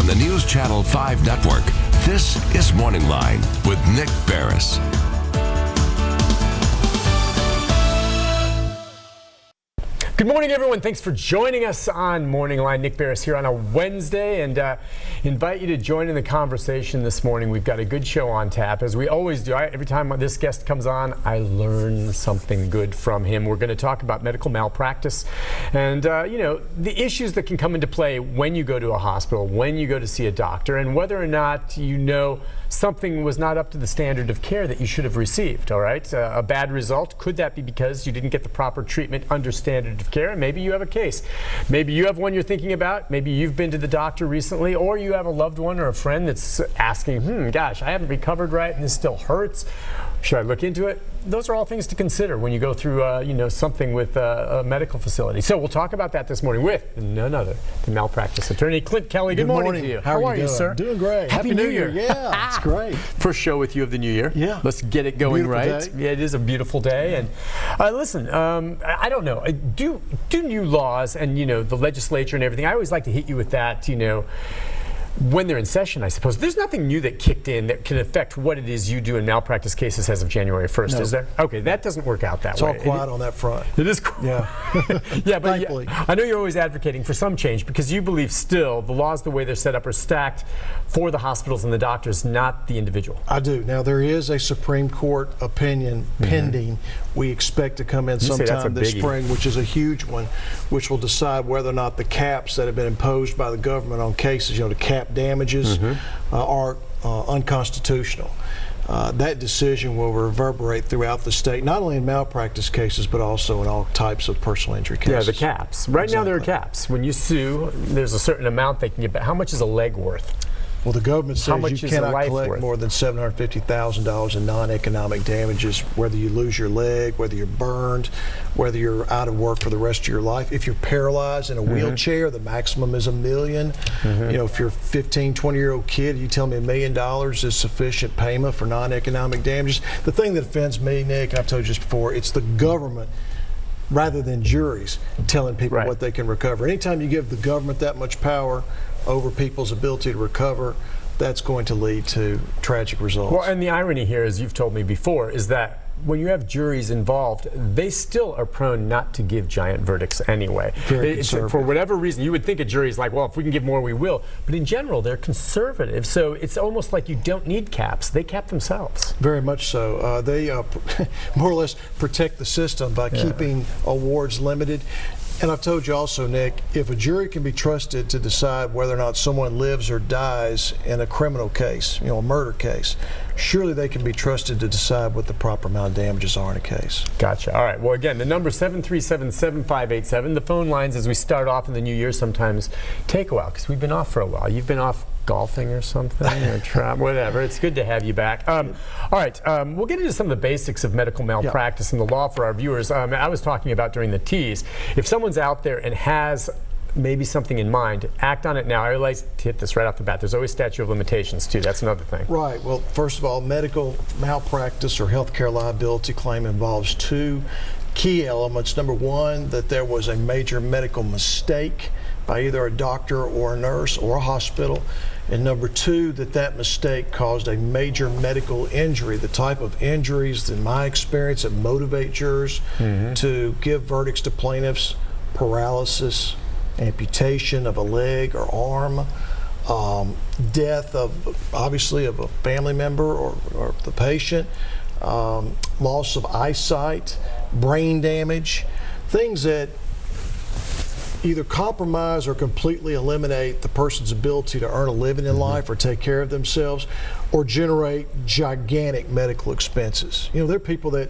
on the News Channel 5 network. This is MorningLine with Nick Barris. Good morning, everyone. Thanks for joining us on Morning Line. Nick Barris here on a Wednesday, and invite you to join in the conversation this morning. We've got a good show on tap, as we always do. Every time this guest comes on, I learn something good from him. We're going to talk about medical malpractice and, the issues that can come into play when you go to a hospital, when you go to see a doctor, and whether or not you know something was not up to the standard of care that you should have received, all right? A bad result, could that be because you didn't get the proper treatment under standard of care? And maybe you have a case. Maybe you have one you're thinking about. Maybe you've been to the doctor recently, or you have a loved one or a friend that's asking, gosh, I haven't recovered right and this still hurts. Should I look into it? Those are all things to consider when you go through, something with a medical facility. So we'll talk about that this morning with none other than malpractice attorney Clint Kelly. Good morning to you. How are you, sir? Doing great. Happy New Year. Yeah, it's great. First show with you of the new year. Yeah. Let's get it going Beautiful right. day. Yeah, it is a beautiful day. And listen, I don't know. Do new laws and, the legislature and everything, I always like to hit you with that, when they're in session, I suppose. There's nothing new that kicked in that can affect what it is you do in malpractice cases as of January 1st, is there? Okay, that doesn't work out that way. It's all quiet on that front. It is quiet. Yeah. Yeah, but Thankfully. I know you're always advocating for some change because you believe still the laws, the way they're set up, are stacked for the hospitals and the doctors, not the individual. I do. Now, there is a Supreme Court opinion pending. We expect to come in sometime this spring, which is a huge one, which will decide whether or not the caps that have been imposed by the government on cases, to cap damages, are unconstitutional. That decision will reverberate throughout the state, not only in malpractice cases, but also in all types of personal injury cases. Yeah, the caps. Right now there are caps. When you sue, there's a certain amount they can get back. How much is a leg worth? Well, the government says you cannot collect worth? more than $750,000 in non-economic damages, whether you lose your leg, whether you're burned, whether you're out of work for the rest of your life. If you're paralyzed in a wheelchair, the maximum is $1 million. If you're a 15, 20-year-old kid, you tell me $1 million is sufficient payment for non-economic damages. The thing that offends me, Nick, and I've told you this before, it's the government rather than juries telling people what they can recover. Anytime you give the government that much power over people's ability to recover, that's going to lead to tragic results. Well, and the irony here, as you've told me before, is that when you have juries involved, they still are prone not to give giant verdicts anyway. Very conservative. For whatever reason, you would think a jury is like, well, if we can give more, we will. But in general, they're conservative. So it's almost like you don't need caps. They cap themselves. Very much so. They more or less protect the system by keeping awards limited. And I've told you also, Nick, if a jury can be trusted to decide whether or not someone lives or dies in a criminal case, a murder case, surely they can be trusted to decide what the proper amount of damages are in a case. Gotcha. All right. Well, again, the number 737-7587. The phone lines as we start off in the new year sometimes take a while because we've been off for a while. You've been off golfing or something, or whatever. It's good to have you back. All right, we'll get into some of the basics of medical malpractice and the law for our viewers. I was talking about during the tease, if someone's out there and has maybe something in mind, act on it now. I realize to hit this right off the bat. There's always statute of limitations too. That's another thing. Right. Well, first of all, medical malpractice or healthcare liability claim involves two key elements. Number one, that there was a major medical mistake by either a doctor or a nurse or a hospital. And number two, that mistake caused a major medical injury, the type of injuries, in my experience, that motivate jurors to give verdicts to plaintiffs: paralysis, amputation of a leg or arm, death of, obviously, of a family member or the patient, loss of eyesight, brain damage, things that either compromise or completely eliminate the person's ability to earn a living in life or take care of themselves, or generate gigantic medical expenses. There are people that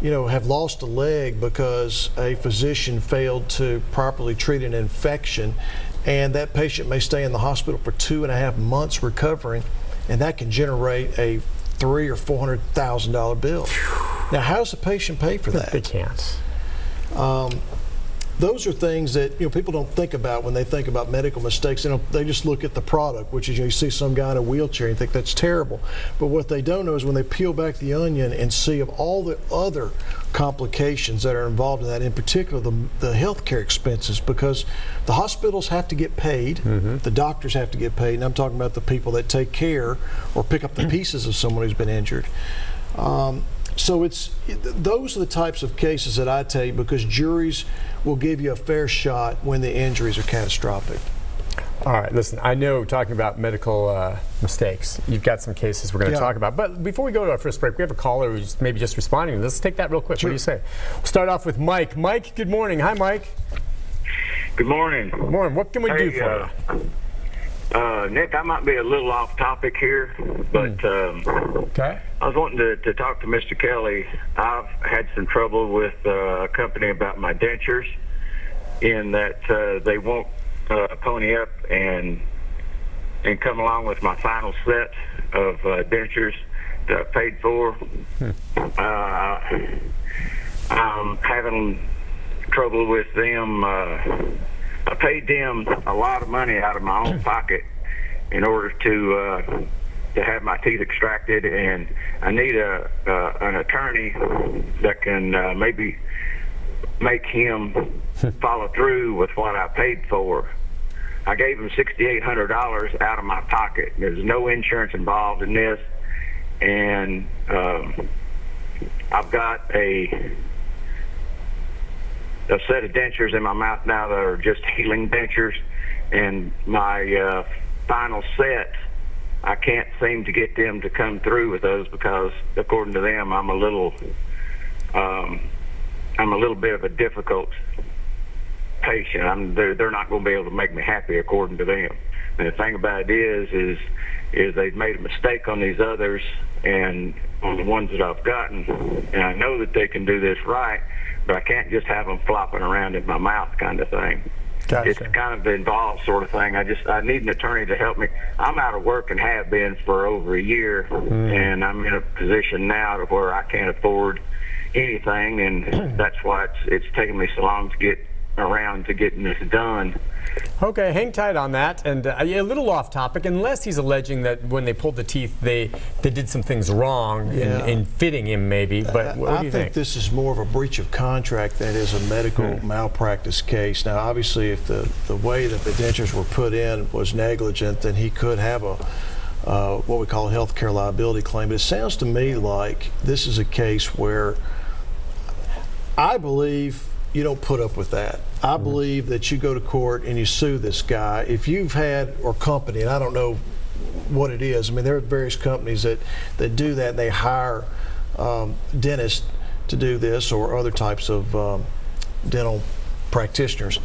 have lost a leg because a physician failed to properly treat an infection, and that patient may stay in the hospital for 2.5 months recovering, and that can generate a $300,000 or $400,000 bill. Now, how does the patient pay for that? They can't. those are things that people don't think about when they think about medical mistakes. They just look at the product, which is you see some guy in a wheelchair and think that's terrible. But what they don't know is when they peel back the onion and see of all the other complications that are involved in that, in particular the healthcare expenses, because the hospitals have to get paid, the doctors have to get paid, and I'm talking about the people that take care or pick up the pieces of someone who's been injured. So those are the types of cases that I take, because juries will give you a fair shot when the injuries are catastrophic. All right, listen, I know talking about medical mistakes, you've got some cases we're going to talk about. But before we go to our first break, we have a caller who's maybe just responding. Let's take that real quick. Sure. What do you say? We'll start off with Mike. Mike, good morning. Hi, Mike. Good morning. Good morning. What can we do for you? Nick, I might be a little off topic here, but okay. I was wanting to talk to Mr. Kelly. I've had some trouble with a company about my dentures, in that they won't pony up and come along with my final set of dentures that I paid for. I'm having trouble with them. I paid them a lot of money out of my own pocket in order to have my teeth extracted, and I need an attorney that can maybe make him follow through with what I paid for. I gave him $6,800 out of my pocket. There's no insurance involved in this, and I've got a set of dentures in my mouth now that are just healing dentures, and my final set, I can't seem to get them to come through with those, because according to them, I'm a little bit of a difficult patient. They're not going to be able to make me happy according to them. And the thing about it is they've made a mistake on these others and on the ones that I've gotten, and I know that they can do this right, but I can't just have them flopping around in my mouth kind of thing. Gotcha. It's kind of involved sort of thing. I need an attorney to help me. I'm out of work and have been for over a year, and I'm in a position now to where I can't afford anything, and that's why it's taken me so long to get around to getting this done. Okay, hang tight on that. And a little off topic, unless he's alleging that when they pulled the teeth, they did some things wrong in fitting him, maybe. But what do you think? I think this is more of a breach of contract than it is a medical malpractice case. Now, obviously, if the way that the dentures were put in was negligent, then he could have what we call a health care liability claim. But it sounds to me like this is a case where I believe you don't put up with that. I believe that you go to court and you sue this guy. If you've had, or company, and I don't know what it is. I mean, there are various companies that do that. They hire dentists to do this, or other types of dental practitioners.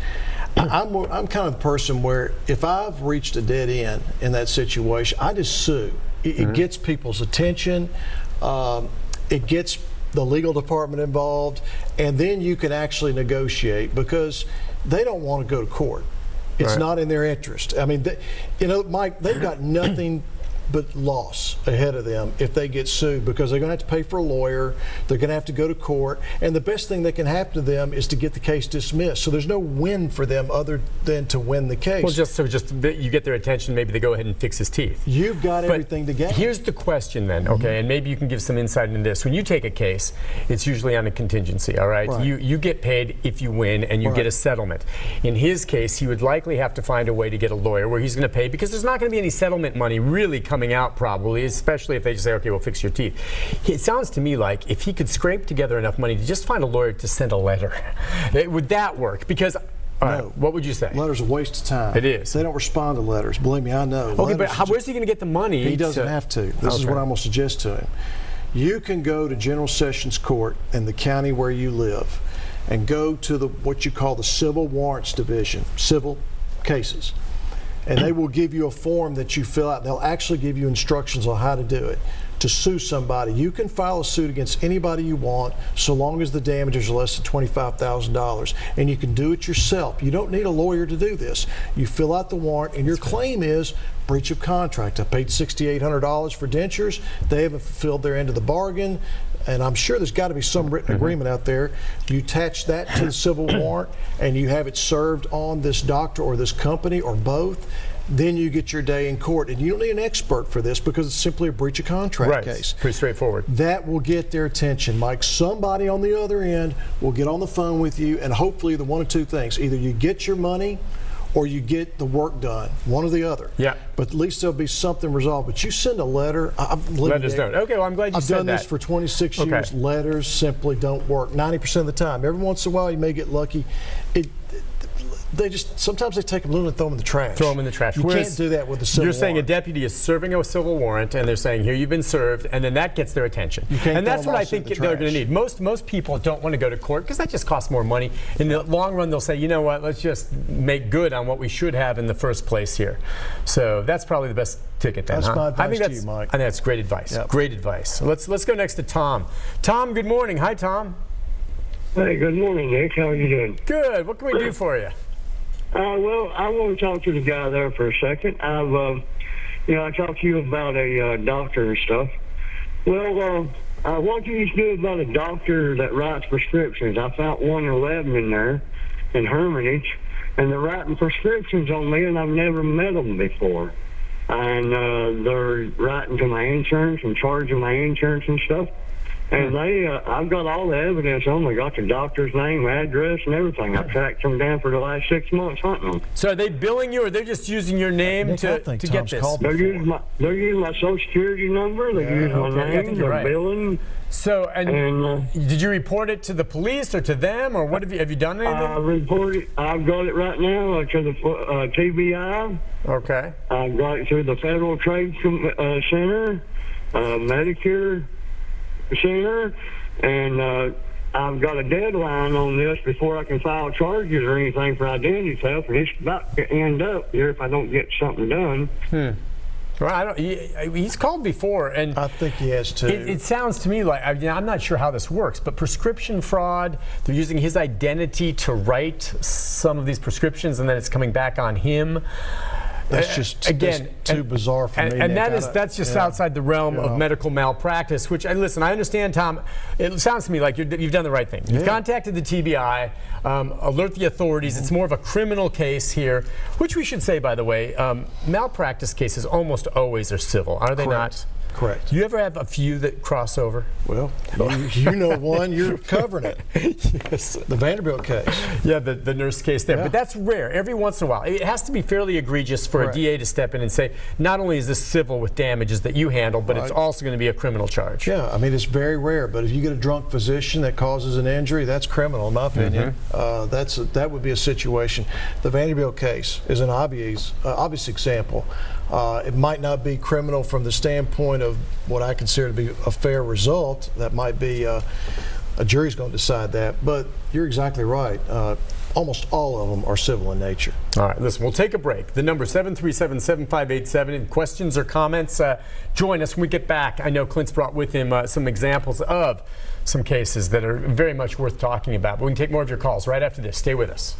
I'm kind of the person where if I've reached a dead end in that situation, I just sue. It gets people's attention. It gets the legal department involved, and then you can actually negotiate, because they don't want to go to court. It's not in their interest. I mean, Mike, they've got nothing but loss ahead of them if they get sued, because they're going to have to pay for a lawyer, they're going to have to go to court, and the best thing that can happen to them is to get the case dismissed. So there's no win for them other than to win the case. Well, just you get their attention, maybe they go ahead and fix his teeth. You've got everything to gain. Here's the question then, okay, and maybe you can give some insight into this. When you take a case, it's usually on a contingency, all right? You get paid if you win, and you get a settlement. In his case, he would likely have to find a way to get a lawyer where he's going to pay, because there's not going to be any settlement money really coming out, probably, especially if they just say, okay, we'll fix your teeth. It sounds to me like if he could scrape together enough money to just find a lawyer to send a letter, would that work? Because no. What would you say? Letters are a waste of time. It is. They don't respond to letters. Believe me, I know. Okay, but where's he going to get the money? He doesn't have to. This is what I'm going to suggest to him. You can go to General Sessions Court in the county where you live and go to what you call the Civil Warrants Division, civil cases. And they will give you a form that you fill out. They'll actually give you instructions on how to do it. to sue somebody. You can file a suit against anybody you want so long as the damages are less than $25,000. And you can do it yourself. You don't need a lawyer to do this. You fill out the warrant, and your claim is breach of contract. I paid $6,800 for dentures. They haven't fulfilled their end of the bargain. And I'm sure there's got to be some written agreement out there. You attach that to the civil warrant, and you have it served on this doctor or this company or both. Then you get your day in court, and you don't need an expert for this because it's simply a breach of contract case. Pretty straightforward. That will get their attention, Mike. Somebody on the other end will get on the phone with you, and hopefully the one of two things: either you get your money or you get the work done, one or the other. Yeah. But at least there'll be something resolved. But you send a letter. Letters don't. Okay, well, I'm glad you said that. I've done this for 26 years. Letters simply don't work 90% of the time. Every once in a while, you may get lucky. Sometimes they take them and throw them in the trash. Throw them in the trash. You can't do that with a civil warrant. You're saying a deputy is serving a civil warrant, and they're saying, here, you've been served, and then that gets their attention. And that's what I think they're going to need. Most people don't want to go to court because that just costs more money. In the long run, they'll say, you know what, let's just make good on what we should have in the first place here. So that's probably the best ticket then, That's my advice to you, Mike. I think that's great advice. Yep. Great advice. Let's go next to Tom. Tom, good morning. Hi, Tom. Hey, good morning, Nick. How are you doing? Good. What can we do for you? Well, I want to talk to the guy there for a second. I talked to you about a doctor and stuff. Well, what do you do about a doctor that writes prescriptions? I found 111 in there in Hermitage, and they're writing prescriptions on me, and I've never met them before. And they're writing to my insurance and charging my insurance and stuff. And I've got all the evidence on them. I got the doctor's name, address, and everything. I've tracked them down for the last 6 months hunting them. So are they billing you, or they're just using your name to get this? They're using my Social Security number. They're using my name. They're billing. So, and did you report it to the police or to them, or what have you done anything? I've got it right now to the TBI. Okay. I've got it to the Federal Trade Center, Medicare Center, and I've got a deadline on this before I can file charges or anything for identity theft, and it's about to end up here if I don't get something done. Well, he's called before, and I think he has too. It sounds to me like, I'm not sure how this works, but prescription fraud, they're using his identity to write some of these prescriptions, and then it's coming back on him. That's just too bizarre for me. And that's just outside the realm of medical malpractice, which, listen, I understand, Tom. It sounds to me like you've done the right thing. You've contacted the TBI, alert the authorities. It's more of a criminal case here, which we should say, by the way, malpractice cases almost always are civil, are they not? Correct. Do you ever have a few that cross over? Well, you know one, you're covering it. Yes. The Vanderbilt case. Yeah, the nurse case there. Yeah. But that's rare. Every once in a while. It has to be fairly egregious for a DA to step in and say, not only is this civil with damages that you handle, but it's also going to be a criminal charge. Yeah, I mean, it's very rare. But if you get a drunk physician that causes an injury, that's criminal, in my opinion. That would be a situation. The Vanderbilt case is an obvious example. It might not be criminal from the standpoint of what I consider to be a fair result. That might be a jury's going to decide that. But you're exactly right. Almost all of them are civil in nature. All right, listen, we'll take a break. The number 737-7587. Questions or comments, join us when we get back. I know Clint's brought with him some examples of some cases that are very much worth talking about. But we can take more of your calls right after this. Stay with us.